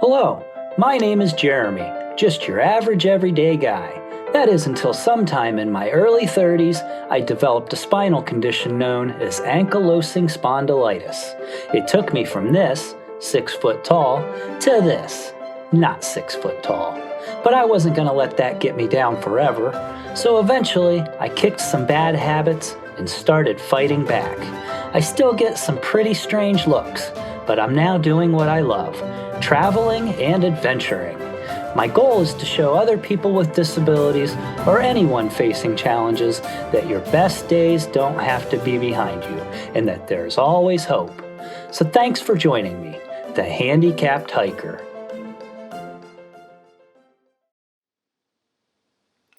Hello, my name is Jeremy, just your average everyday guy. That is until sometime in my early 30s, I developed a spinal condition known as ankylosing spondylitis. It took me from this, 6 foot tall, to this, not 6 foot tall. But I wasn't going to let that get me down forever, so eventually I kicked some bad habits and started fighting back. I still get some pretty strange looks, but I'm now doing what I love, traveling and adventuring. My goal is to show other people with disabilities or anyone facing challenges that your best days don't have to be behind you and that there's always hope. So thanks for joining me, the Handicapped Hiker.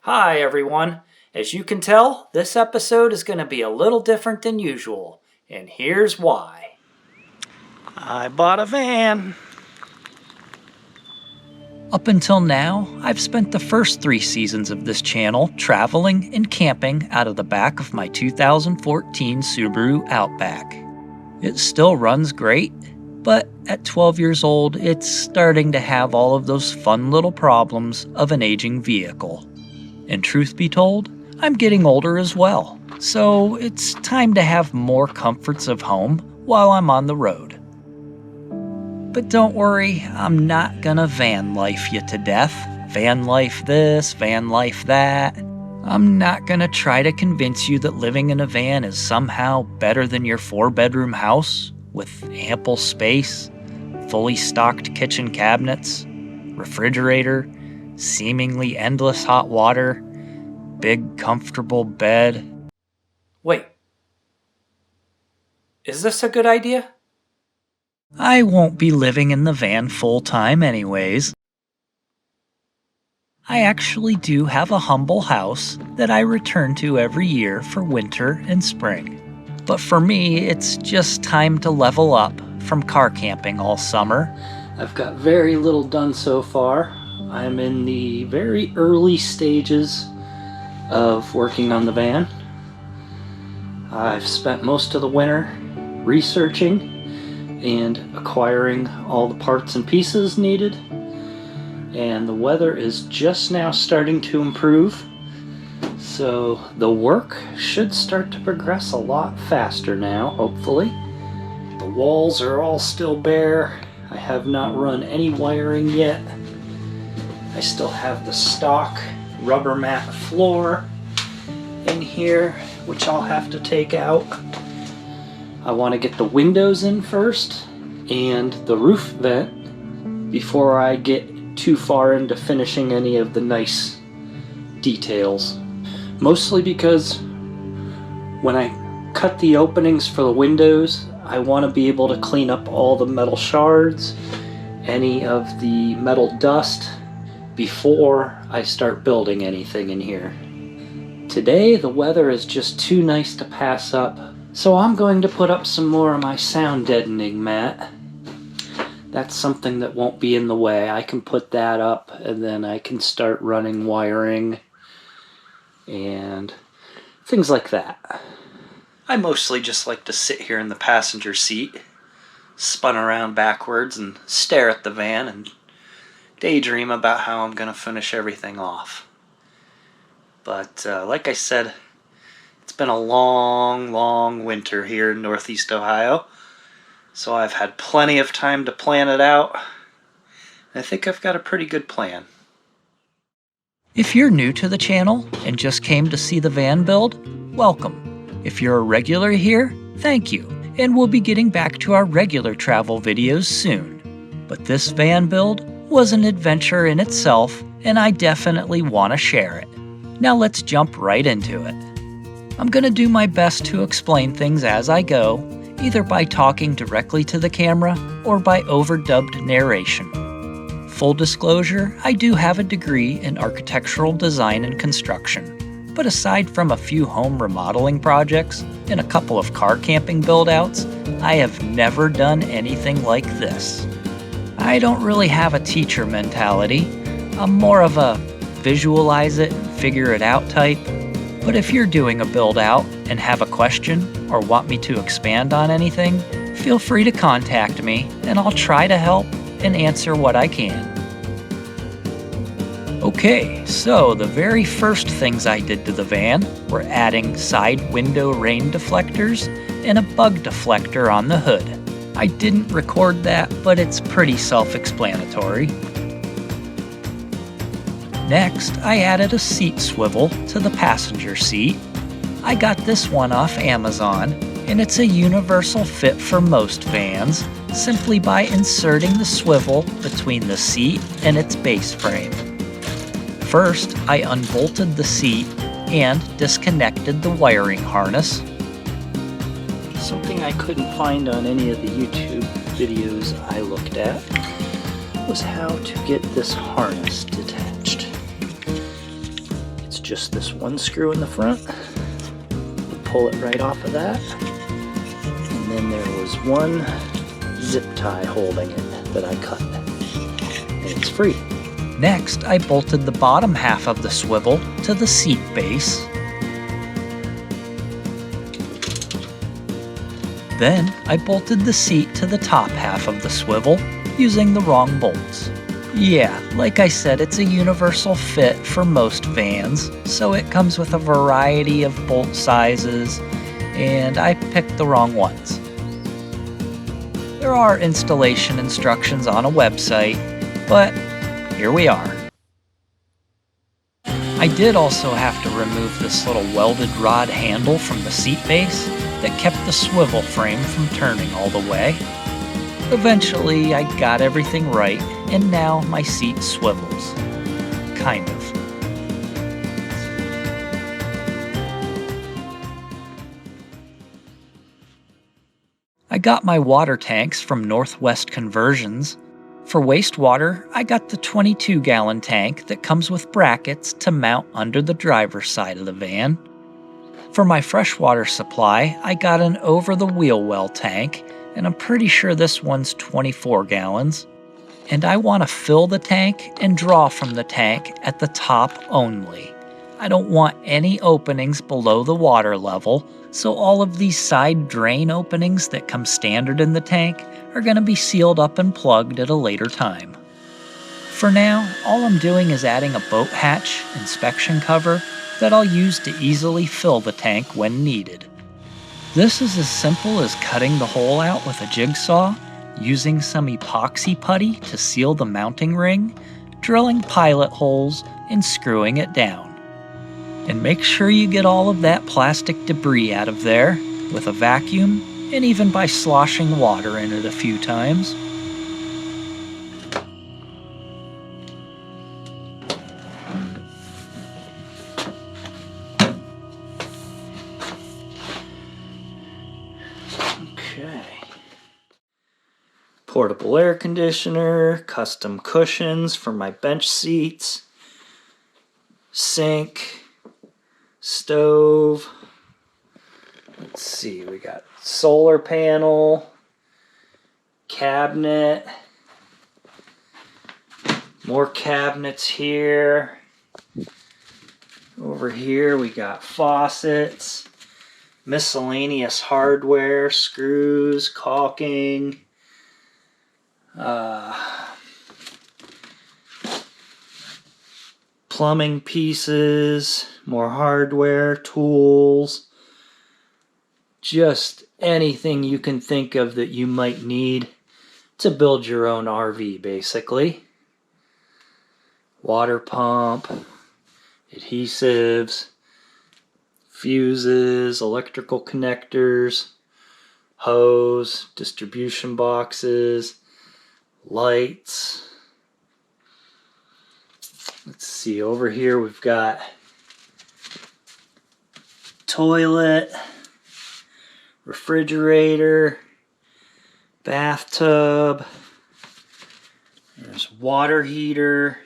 Hi everyone. As you can tell, this episode is going to be a little different than usual, and here's why. I bought a van. Up until now, I've spent the first 3 seasons of this channel traveling and camping out of the back of my 2014 Subaru Outback. It still runs great, but at 12 years old, it's starting to have all of those fun little problems of an aging vehicle. And truth be told, I'm getting older as well, so it's time to have more comforts of home while I'm on the road. But don't worry, I'm not gonna van life you to death. Van life this, van life that. I'm not gonna try to convince you that living in a van is somehow better than your 4-bedroom house with ample space, fully stocked kitchen cabinets, refrigerator, seemingly endless hot water, big comfortable bed. Wait. Is this a good idea? I won't be living in the van full time anyways. I actually do have a humble house that I return to every year for winter and spring. But for me, it's just time to level up from car camping all summer. I've got very little done so far. I'm in the very early stages of working on the van. I've spent most of the winter researching and acquiring all the parts and pieces needed, and the weather is just now starting to improve, so the work should start to progress a lot faster now, hopefully. The walls are all still bare. I have not run any wiring yet. I still have the stock rubber mat floor in here, which I'll have to take out. I want to get the windows in first and the roof vent before I get too far into finishing any of the nice details. Mostly because when I cut the openings for the windows, I want to be able to clean up all the metal shards, any of the metal dust, before I start building anything in here. Today the weather is just too nice to pass up, so I'm going to put up some more of my sound deadening mat. That's something that won't be in the way. I can put that up and then I can start running wiring and things like that. I mostly just like to sit here in the passenger seat, spun around backwards and stare at the van and daydream about how I'm going to finish everything off. But like I said, it's been a long winter here in Northeast Ohio, so I've had plenty of time to plan it out. I think I've got a pretty good plan. If you're new to the channel and just came to see the van build, welcome. If you're a regular here, thank you, and we'll be getting back to our regular travel videos soon. But this van build was an adventure in itself, and I definitely want to share it. Now let's jump right into it. I'm going to do my best to explain things as I go, either by talking directly to the camera or by overdubbed narration. Full disclosure, I do have a degree in architectural design and construction, but aside from a few home remodeling projects and a couple of car camping build-outs, I have never done anything like this. I don't really have a teacher mentality. I'm more of a visualize it, figure it out type. But if you're doing a build out and have a question or want me to expand on anything, feel free to contact me and I'll try to help and answer what I can. Okay, so the very first things I did to the van were adding side window rain deflectors and a bug deflector on the hood. I didn't record that, but it's pretty self-explanatory. Next, I added a seat swivel to the passenger seat. I got this one off Amazon, and it's a universal fit for most vans, simply by inserting the swivel between the seat and its base frame. First, I unbolted the seat and disconnected the wiring harness. Something I couldn't find on any of the YouTube videos I looked at was how to get this harness detached. It's just this one screw in the front. You pull it right off of that. And then there was one zip tie holding it that I cut. And it's free. Next, I bolted the bottom half of the swivel to the seat base. Then, I bolted the seat to the top half of the swivel using the wrong bolts. Yeah, like I said, it's a universal fit for most vans, so it comes with a variety of bolt sizes, and I picked the wrong ones. There are installation instructions on a website, but here we are. I did also have to remove this little welded rod handle from the seat base that kept the swivel frame from turning all the way. Eventually, I got everything right, and now my seat swivels. Kind of. I got my water tanks from Northwest Conversions. For wastewater, I got the 22-gallon tank that comes with brackets to mount under the driver's side of the van. For my freshwater supply, I got an over-the-wheel well tank, and I'm pretty sure this one's 24 gallons. And I want to fill the tank and draw from the tank at the top only. I don't want any openings below the water level, so all of these side drain openings that come standard in the tank are going to be sealed up and plugged at a later time. For now, all I'm doing is adding a boat hatch inspection cover that I'll use to easily fill the tank when needed. This is as simple as cutting the hole out with a jigsaw, using some epoxy putty to seal the mounting ring, drilling pilot holes, and screwing it down. And make sure you get all of that plastic debris out of there with a vacuum, and even by sloshing water in it a few times. Okay. Portable air conditioner, custom cushions for my bench seats, sink, stove. Let's see, we got solar panel, cabinet, more cabinets here. Over here we got faucets, miscellaneous hardware, screws, caulking, plumbing pieces, more hardware, tools, just anything you can think of that you might need to build your own RV, basically. Water pump, adhesives, fuses, electrical connectors, hose, distribution boxes, lights. Let's see, over here we've got toilet, refrigerator, bathtub, there's water heater,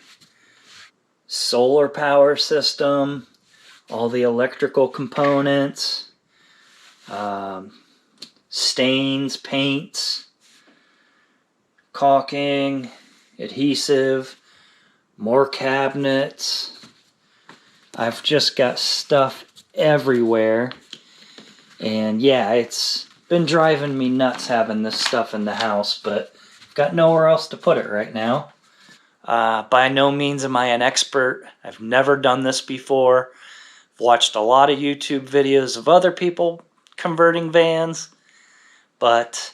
solar power system, all the electrical components, stains, paints, caulking, adhesive, more cabinets. I've just got stuff everywhere. And yeah, it's been driving me nuts having this stuff in the house, but Got nowhere else to put it right now. By no means am I an expert. I've never done this before. I've watched a lot of YouTube videos of other people converting vans, but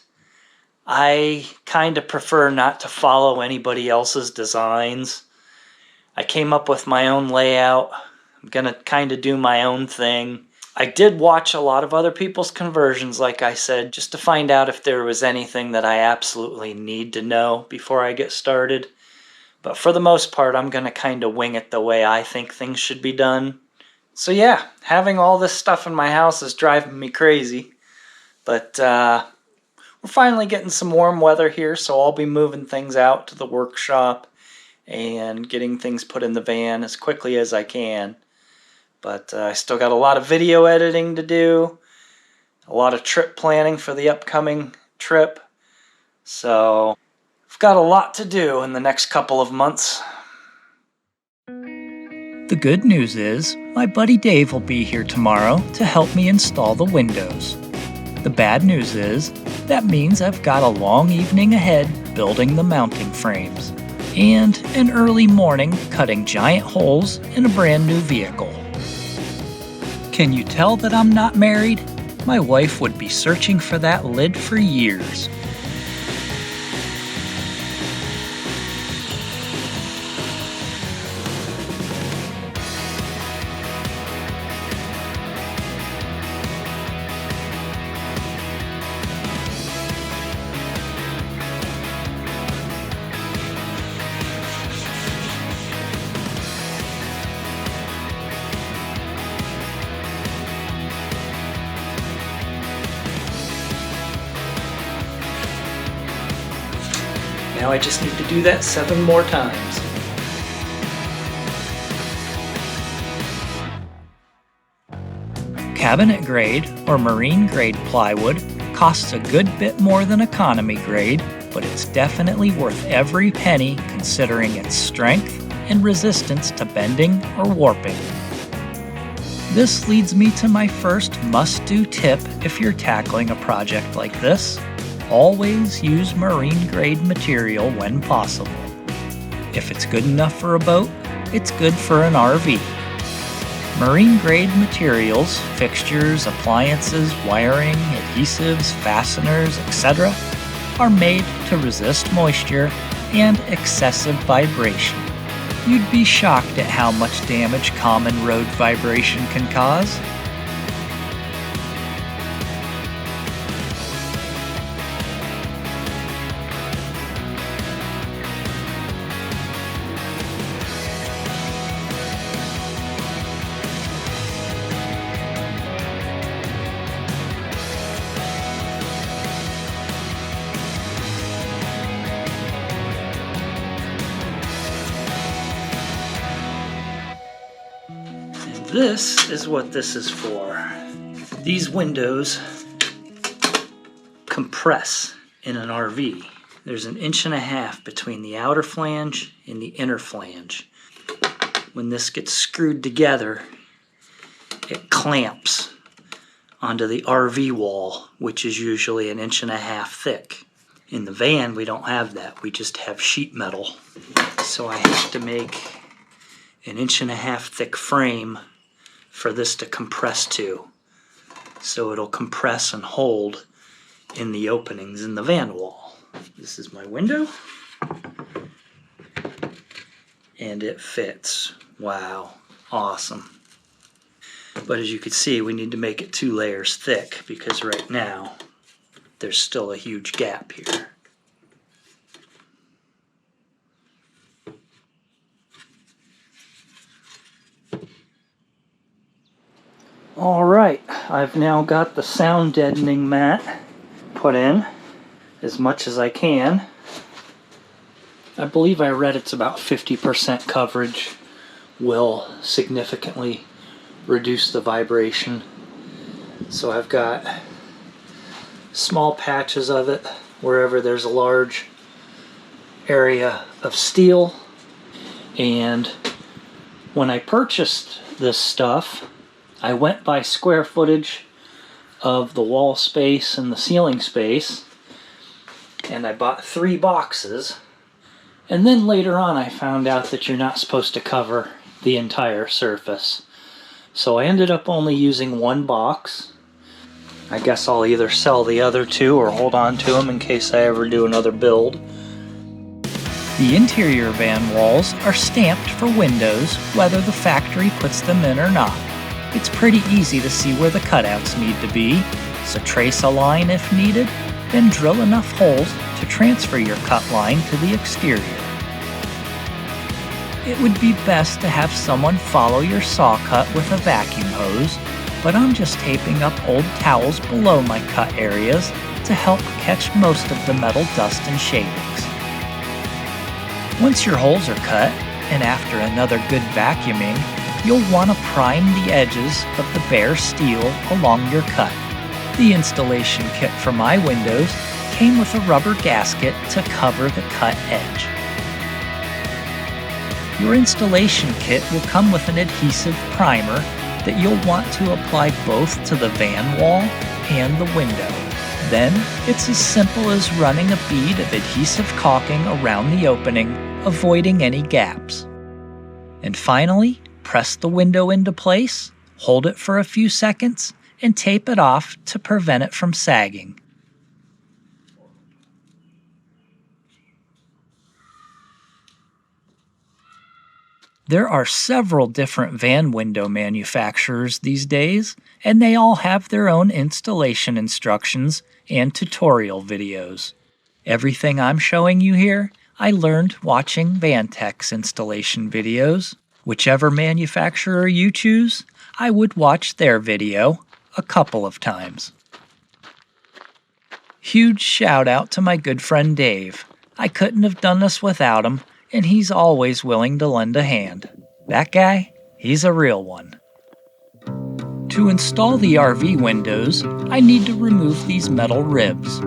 I kind of prefer not to follow anybody else's designs. I came up with my own layout. I'm going to kind of do my own thing. I did watch a lot of other people's conversions, like I said, just to find out if there was anything that I absolutely need to know before I get started. But for the most part, I'm going to kind of wing it the way I think things should be done. So yeah, having all this stuff in my house is driving me crazy. But we're finally getting some warm weather here, so I'll be moving things out to the workshop and getting things put in the van as quickly as I can. But I still got a lot of video editing to do, a lot of trip planning for the upcoming trip. So I've got a lot to do in the next couple of months. The good news is, my buddy Dave will be here tomorrow to help me install the windows. The bad news is, that means I've got a long evening ahead building the mounting frames, and an early morning cutting giant holes in a brand new vehicle. Can you tell that I'm not married? My wife would be searching for that lid for years. Now I just need to do that 7 more times. Cabinet grade or marine grade plywood costs a good bit more than economy grade, but it's definitely worth every penny considering its strength and resistance to bending or warping. This leads me to my first must-do tip if you're tackling a project like this. Always use marine grade material when possible. If it's good enough for a boat, it's good for an RV. Marine grade materials, fixtures, appliances, wiring, adhesives, fasteners, etc. are made to resist moisture and excessive vibration. You'd be shocked at how much damage common road vibration can cause. This is what this is for. These windows compress in an RV. There's an 1.5 inches between the outer flange and the inner flange. When this gets screwed together, it clamps onto the RV wall, which is usually an 1.5 inches thick. In the van, we don't have that. We just have sheet metal. So I have to make an 1.5 inches thick frame for this to compress to. So it'll compress and hold in the openings in the van wall. This is my window. And it fits. Wow, awesome. But as you can see, we need to make it 2 layers thick because right now there's still a huge gap here. Alright, I've now got the sound deadening mat put in as much as I can. I believe I read it's about 50% coverage will significantly reduce the vibration. So I've got small patches of it wherever there's a large area of steel. And when I purchased this stuff, I went by square footage of the wall space and the ceiling space, and I bought 3 boxes. And then later on I found out that you're not supposed to cover the entire surface. So I ended up only using 1 box. I guess I'll either sell the other 2 or hold on to them in case I ever do another build. The interior van walls are stamped for windows, whether the factory puts them in or not. It's pretty easy to see where the cutouts need to be, so trace a line if needed, then drill enough holes to transfer your cut line to the exterior. It would be best to have someone follow your saw cut with a vacuum hose, but I'm just taping up old towels below my cut areas to help catch most of the metal dust and shavings. Once your holes are cut, and after another good vacuuming, you'll want to prime the edges of the bare steel along your cut. The installation kit for my windows came with a rubber gasket to cover the cut edge. Your installation kit will come with an adhesive primer that you'll want to apply both to the van wall and the window. Then, it's as simple as running a bead of adhesive caulking around the opening, avoiding any gaps. And finally, press the window into place, hold it for a few seconds, and tape it off to prevent it from sagging. There are several different van window manufacturers these days, and they all have their own installation instructions and tutorial videos. Everything I'm showing you here, I learned watching Vantech's installation videos. Whichever manufacturer you choose, I would watch their video a couple of times. Huge shout out to my good friend Dave. I couldn't have done this without him, and he's always willing to lend a hand. That guy, he's a real one. To install the RV windows, I need to remove these metal ribs.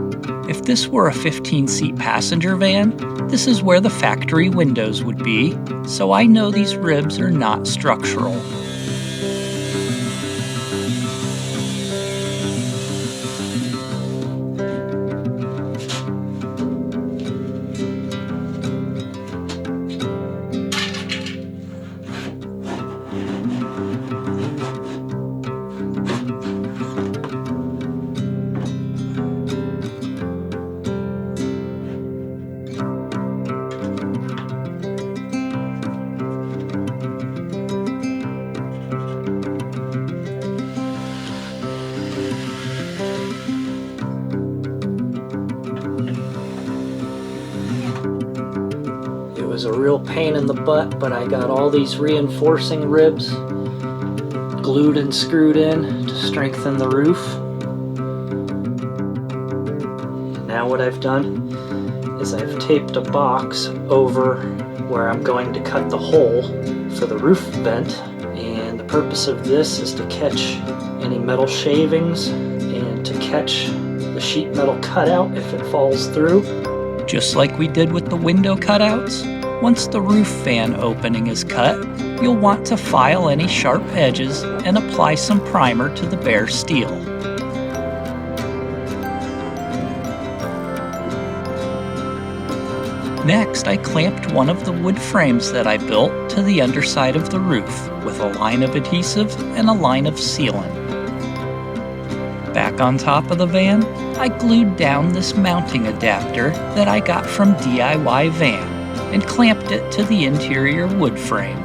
If this were a 15-seat passenger van, this is where the factory windows would be, so I know these ribs are not structural. It was a real pain in the butt, but I got all these reinforcing ribs glued and screwed in to strengthen the roof. Now what I've done is I've taped a box over where I'm going to cut the hole for the roof vent, and the purpose of this is to catch any metal shavings and to catch the sheet metal cutout if it falls through. Just like we did with the window cutouts, once the roof fan opening is cut, you'll want to file any sharp edges and apply some primer to the bare steel. Next, I clamped one of the wood frames that I built to the underside of the roof with a line of adhesive and a line of sealant. Back on top of the van, I glued down this mounting adapter that I got from DIY Van and clamped it to the interior wood frame.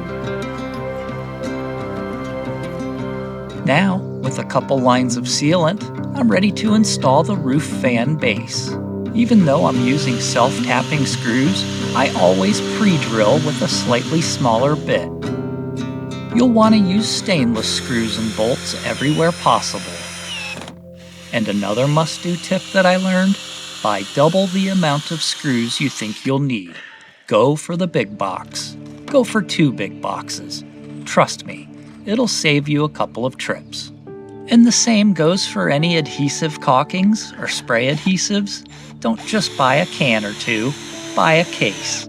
Now, with a couple lines of sealant, I'm ready to install the roof fan base. Even though I'm using self-tapping screws, I always pre-drill with a slightly smaller bit. You'll want to use stainless screws and bolts everywhere possible. And another must-do tip that I learned, buy double the amount of screws you think you'll need. Go for the big box. Go for 2 big boxes. Trust me, it'll save you a couple of trips. And the same goes for any adhesive caulkings or spray adhesives. Don't just buy a can or 2, buy a case.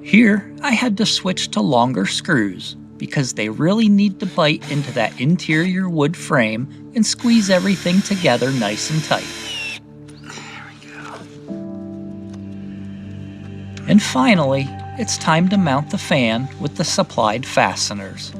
Here, I had to switch to longer screws because they really need to bite into that interior wood frame and squeeze everything together nice and tight. There we go. And finally, it's time to mount the fan with the supplied fasteners.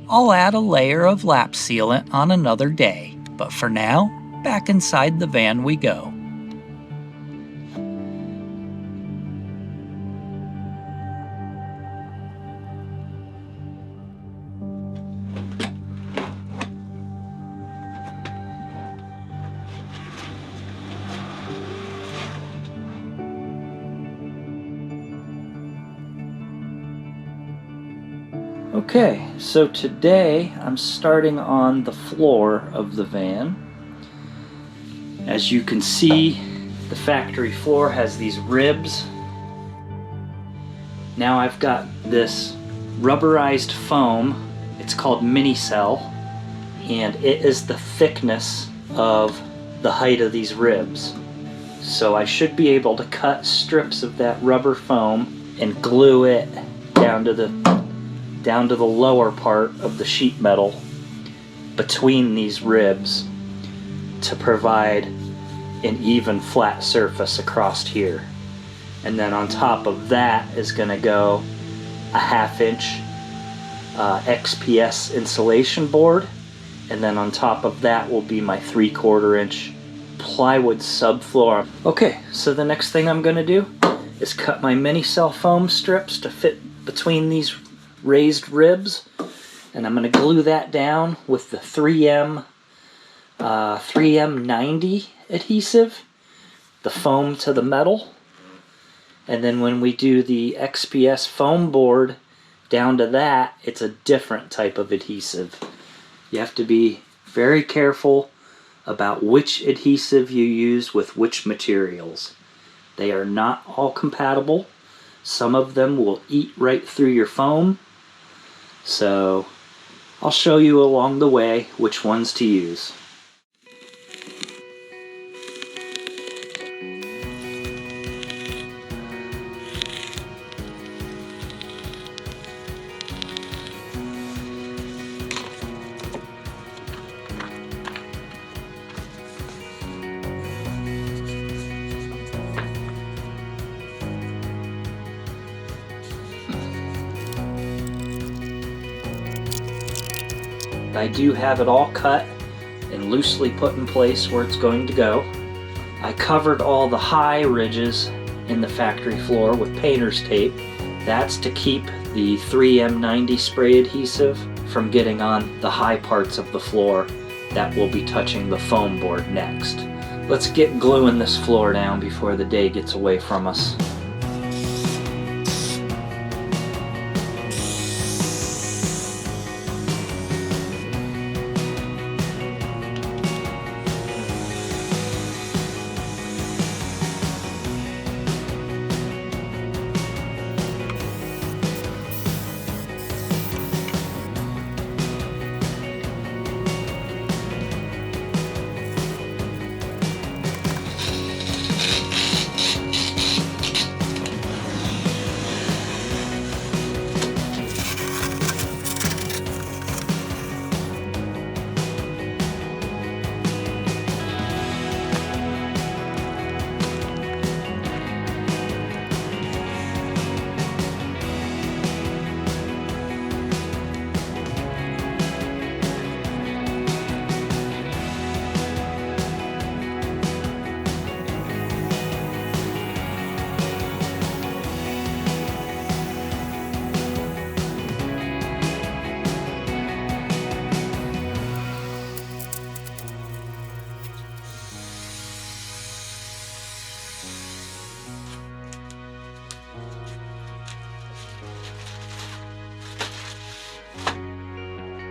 I'll add a layer of lap sealant on another day, but for now, back inside the van we go. Okay, so today I'm starting on the floor of the van. As you can see, the factory floor has these ribs. Now I've got this rubberized foam. It's called mini cell, and it is the thickness of the height of these ribs. So I should be able to cut strips of that rubber foam and glue it down to the lower part of the sheet metal between these ribs to provide an even flat surface across here. And then on top of that is going to go a 1/2 inch XPS insulation board, and then on top of that will be my 3/4 inch plywood subfloor. Okay, so the next thing I'm going to do is cut my mini cell foam strips to fit between these raised ribs, and I'm going to glue that down with the 3M 90 adhesive, the foam to the metal. And then when we do the XPS foam board down to that, it's a different type of adhesive. You have to be very careful about which adhesive you use with which materials. They are not all compatible. Some of them will eat right through your foam. So I'll show you along the way which ones to use. I do have it all cut and loosely put in place where it's going to go. I covered all the high ridges in the factory floor with painter's tape. That's to keep the 3M90 spray adhesive from getting on the high parts of the floor that will be touching the foam board next. Let's get gluing this floor down before the day gets away from us.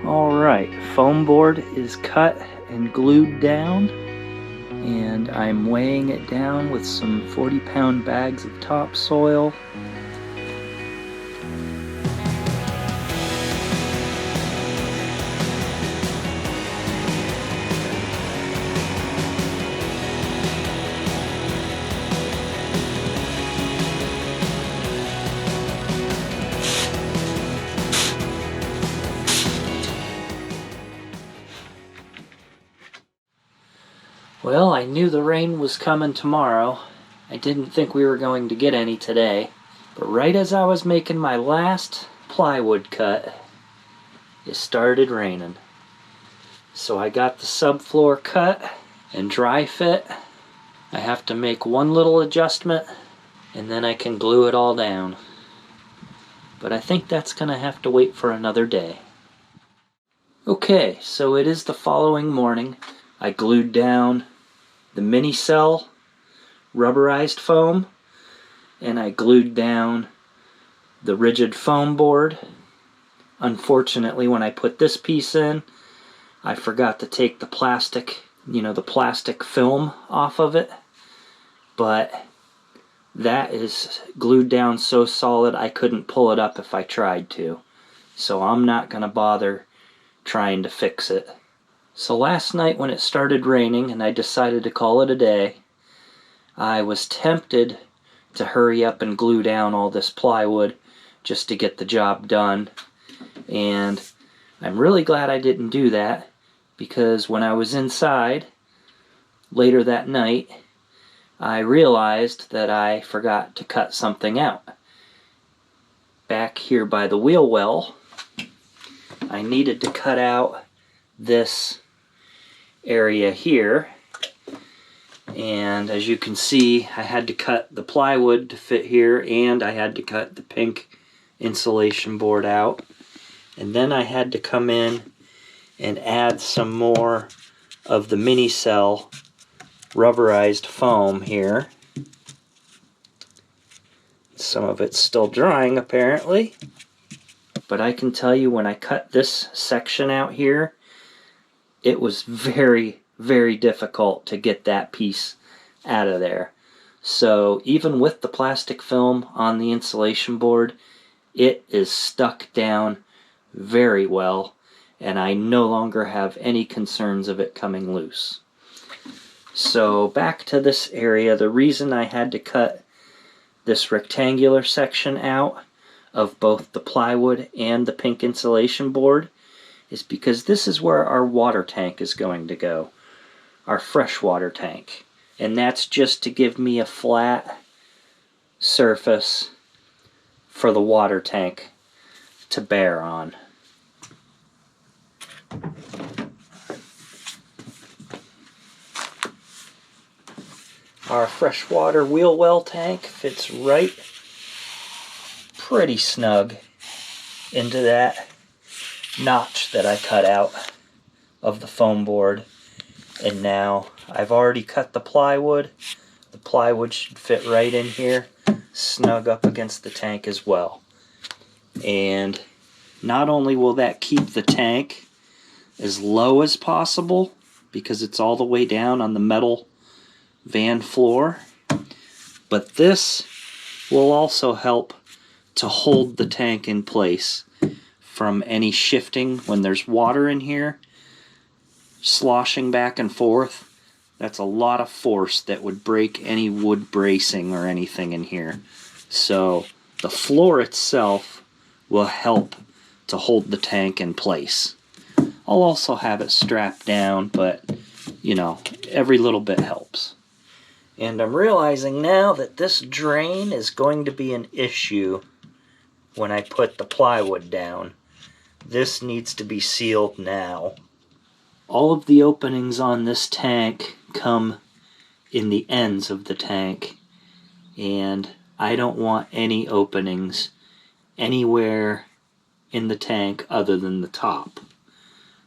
Alright, foam board is cut and glued down, and I'm weighing it down with some 40-pound bags of topsoil. Well, I knew the rain was coming tomorrow. I didn't think we were going to get any today. But right as I was making my last plywood cut, it started raining. So I got the subfloor cut and dry fit. I have to make one little adjustment and then I can glue it all down. But I think that's going to have to wait for another day. Okay, so it is the following morning. I glued down the mini cell rubberized foam, and I glued down the rigid foam board. Unfortunately, when I put this piece in, I forgot to take the plastic, the plastic film off of it, but that is glued down so solid I couldn't pull it up if I tried to. So I'm not going to bother trying to fix it. So last night when it started raining and I decided to call it a day, I was tempted to hurry up and glue down all this plywood just to get the job done. And I'm really glad I didn't do that, because when I was inside later that night, I realized that I forgot to cut something out. Back here by the wheel well, I needed to cut out this area here, and as you can see, I had to cut the plywood to fit here, and I had to cut the pink insulation board out, and then I had to come in and add some more of the mini cell rubberized foam here. Some of it's still drying apparently, but I can tell you when I cut this section out here, it was very, very difficult to get that piece out of there. So even with the plastic film on the insulation board, it is stuck down very well, and I no longer have any concerns of it coming loose. So back to this area, the reason I had to cut this rectangular section out of both the plywood and the pink insulation board is because this is where our water tank is going to go, our freshwater tank. And that's just to give me a flat surface for the water tank to bear on. Our freshwater wheel well tank fits right pretty snug into that notch that I cut out of the foam board. And now I've already cut the plywood. The plywood should fit right in here, snug up against the tank as well. And not only will that keep the tank as low as possible, because it's all the way down on the metal van floor, but this will also help to hold the tank in place from any shifting when there's water in here sloshing back and forth. That's a lot of force that would break any wood bracing or anything in here. So the floor itself will help to hold the tank in place. I'll also have it strapped down, but every little bit helps. And I'm realizing now that this drain is going to be an issue when I put the plywood down. This needs to be sealed now. All of the openings on this tank come in the ends of the tank, and I don't want any openings anywhere in the tank other than the top.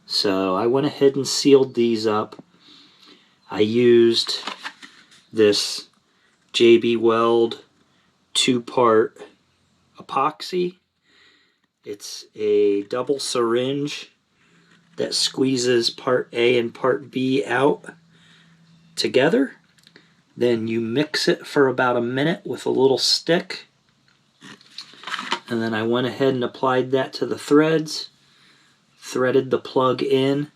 So I went ahead and sealed these up. I used this JB Weld 2-part epoxy. It's a double syringe that squeezes part A and part B out together. Then you mix it for about a minute with a little stick. And then I went ahead and applied that to the threads, threaded the plug in,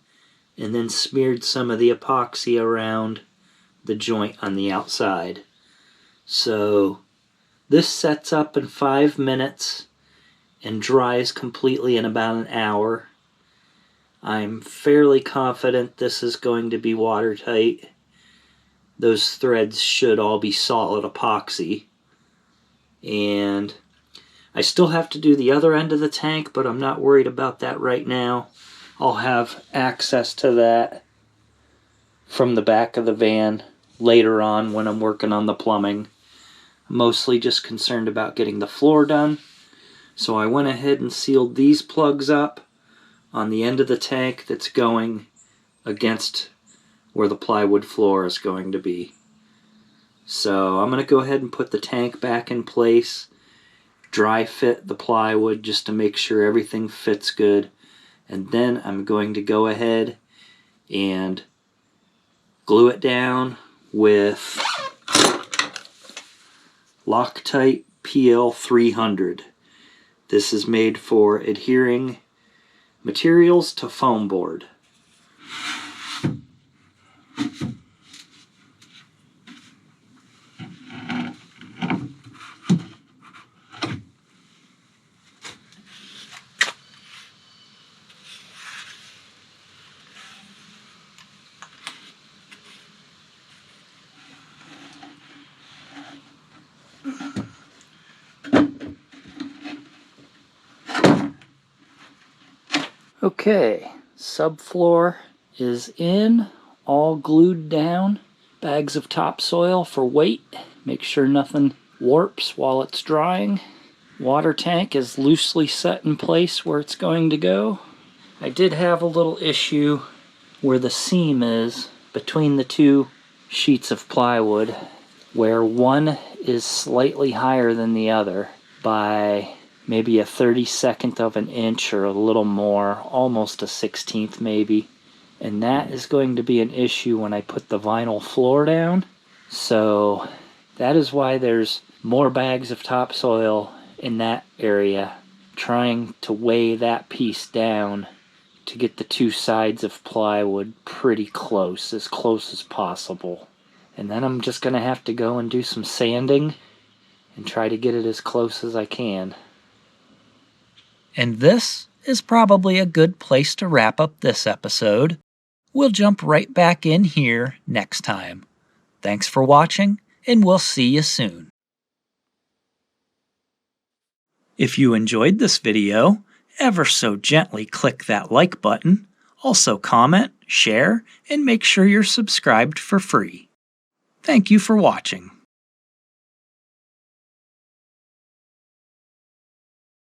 and then smeared some of the epoxy around the joint on the outside. So this sets up in 5 minutes and dries completely in about an hour. I'm fairly confident this is going to be watertight. those threads should all be solid epoxy. And I still have to do the other end of the tank, but I'm not worried about that right now. I'll have access to that from the back of the van later on when I'm working on the plumbing. I'm mostly just concerned about getting the floor done. So I went ahead and sealed these plugs up on the end of the tank that's going against where the plywood floor is going to be. So I'm going to go ahead and put the tank back in place, dry fit the plywood just to make sure everything fits good, and then I'm going to go ahead and glue it down with Loctite PL300. This is made for adhering materials to foam board. Okay, subfloor is in, all glued down. Bags of topsoil for weight. Make sure nothing warps while it's drying. Water tank is loosely set in place where it's going to go. I did have a little issue where the seam is between the two sheets of plywood, where one is slightly higher than the other by maybe a 32nd of an inch or a little more, almost a 16th maybe. And that is going to be an issue when I put the vinyl floor down. So that is why there's more bags of topsoil in that area, trying to weigh that piece down to get the two sides of plywood pretty close as possible. And then I'm just going to have to go and do some sanding and try to get it as close as I can. And this is probably a good place to wrap up this episode. We'll jump right back in here next time. Thanks for watching, and we'll see you soon. If you enjoyed this video, ever so gently click that like button. Also comment, share, and make sure you're subscribed for free. Thank you for watching.